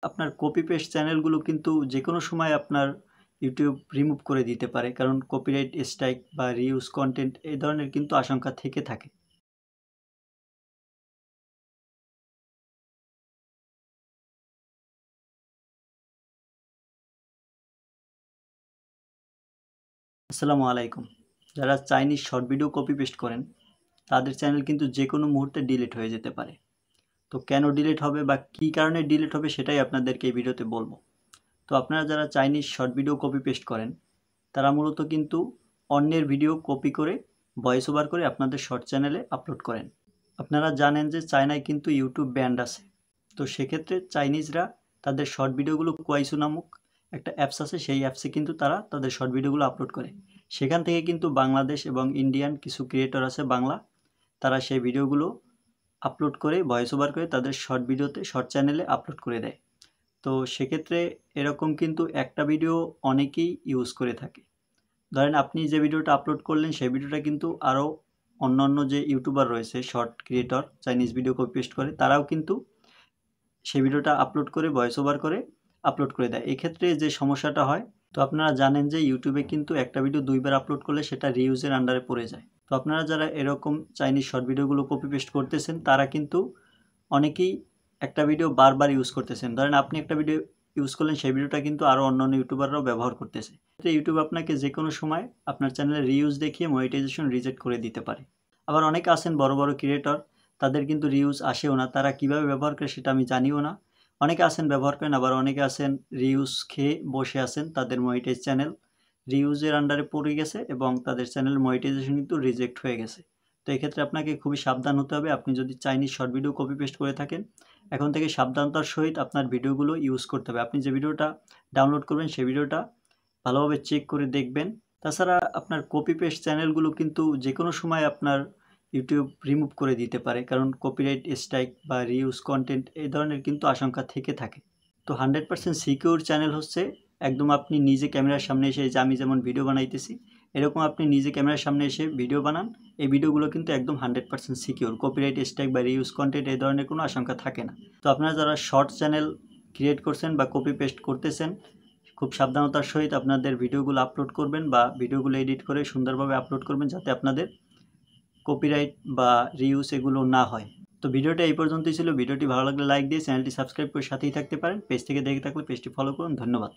আপনার copy paste চ্যানেলগুলো কিন্তু যেকোনো সময় আপনার ইউটিউব রিমুভ করে দিতে পারে, কারণ কপিরাইট স্ট্রাইক বা রিউজ কন্টেন্ট এই ধরনের কিন্তু আশঙ্কা থেকে থাকে। আসসালামু আলাইকুম। যারা Chinese short video copy paste করেন তাদের চ্যানেল কিন্তু যে কোনো মুহূর্তে ডিলিট হয়ে যেতে পারে। তো কেন ডিলিট হবে বা কী কারণে ডিলিট হবে সেটাই আপনাদেরকে এই ভিডিওতে বলবো। তো আপনারা যারা Chinese short video copy paste করেন তারা মূলত কিন্তু অন্যের ভিডিও কপি করে ভয়েস ওভার করে আপনাদের শর্ট চ্যানেলে আপলোড করেন। আপনারা জানেন যে চায়নায় কিন্তু ইউটিউব ব্যান্ড আছে। তো সেক্ষেত্রে চাইনিজরা তাদের শর্ট ভিডিওগুলো কোয়াইসু নামক একটা অ্যাপস আছে, সেই অ্যাপসে কিন্তু তারা তাদের শর্ট ভিডিওগুলো আপলোড করে। সেখান থেকে কিন্তু বাংলাদেশ এবং ইন্ডিয়ান কিছু ক্রিয়েটর আছে বাংলা, তারা সেই ভিডিওগুলো আপলোড করে ভয়েস ওভার করে তাদের শর্ট ভিডিওতে শর্ট চ্যানেলে আপলোড করে দেয়। তো সেক্ষেত্রে এরকম কিন্তু একটা ভিডিও অনেকেই ইউজ করে থাকে। ধরেন আপনি যে ভিডিওটা আপলোড করলেন সেই ভিডিওটা কিন্তু আরও অন্যান্য যে ইউটিউবার রয়েছে short creator Chinese video copy paste করে তারাও কিন্তু সেই ভিডিওটা আপলোড করে ভয়েস ওভার করে আপলোড করে দেয়। এক্ষেত্রে যে সমস্যাটা হয়, তো আপনারা জানেন যে ইউটিউবে কিন্তু একটা ভিডিও দুইবার আপলোড করলে সেটা রিউজের আন্ডারে পড়ে যায়। তো আপনারা যারা এরকম চাইনিজ শর্ট ভিডিওগুলো কপি পেস্ট করতেছেন তারা কিন্তু অনেকেই একটা ভিডিও বারবার ইউজ করতেছেন। ধরেন আপনি একটা ভিডিও ইউজ করলেন, সেই ভিডিওটা কিন্তু আরও অন্যান্য ইউটিউবাররাও ব্যবহার করতেছে। তো ইউটিউব আপনাকে যে কোনো সময় আপনার চ্যানেলে রিউজ দেখিয়ে মনিটাইজেশন রিজেক্ট করে দিতে পারে। আবার অনেকে আছেন বড় বড় ক্রিয়েটর, তাদের কিন্তু রিউজ আসেও না, তারা কিভাবে ব্যবহার করে সেটা আমি জানিও না। অনেকে আছেন ব্যবহার করেন, আবার অনেকে আছেন রিউজ খেয়ে বসে আছেন, তাদের মনিটাইজ চ্যানেল রিউজের আন্ডারে পড়ে গেছে এবং তাদের চ্যানেলের মনিটাইজেশন কিন্তু রিজেক্ট হয়ে গেছে। তো এক্ষেত্রে আপনাকে খুবই সাবধান হতে হবে। আপনি যদি Chinese short video copy paste করে থাকেন, এখন থেকে সাবধানতার সহিত আপনার ভিডিওগুলো ইউজ করতে হবে। আপনি যে ভিডিওটা ডাউনলোড করবেন সেই ভিডিওটা ভালোভাবে চেক করে দেখবেন। তাছাড়া আপনার কপি পেস্ট চ্যানেলগুলো কিন্তু যে কোনো সময় আপনার ইউটিউব রিমুভ করে দিতে পারে, কারণ কপিরাইট স্ট্রাইক বা রিউজ কন্টেন্ট এই ধরনের কিন্তু আশঙ্কা থেকে থাকে। তো 100% সিকিউর চ্যানেল হচ্ছে একদম আপনি নিজে ক্যামেরার সামনে এসে, যে আমি যেমন ভিডিও বানাইতেছি এরকম আপনি নিজে ক্যামেরার সামনে এসে ভিডিও বানান, এই ভিডিওগুলো কিন্তু একদম 100% সিকিউর, কপিরাইট স্ট্রাইক বা রিউজ কন্টেন্ট এই ধরনের কোনো আশঙ্কা থাকে না। তো আপনারা যারা শর্ট চ্যানেল ক্রিয়েট করছেন বা কপি পেস্ট করতেছেন, খুব সাবধানতার সহিত আপনাদের ভিডিওগুলো আপলোড করবেন বা ভিডিওগুলো এডিট করে সুন্দরভাবে আপলোড করবেন, যাতে আপনাদের কপিরাইট বা রিউজ এগুলো না হয়। তো ভিডিওটা এই পর্যন্তই ছিল। ভিডিওটি ভালো লাগলে লাইক দিয়ে চ্যানেলটি সাবস্ক্রাইব করে সাথেই থাকতে পারেন। পেজ থেকে দেখে থাকলে পেজটি ফলো করুন। ধন্যবাদ।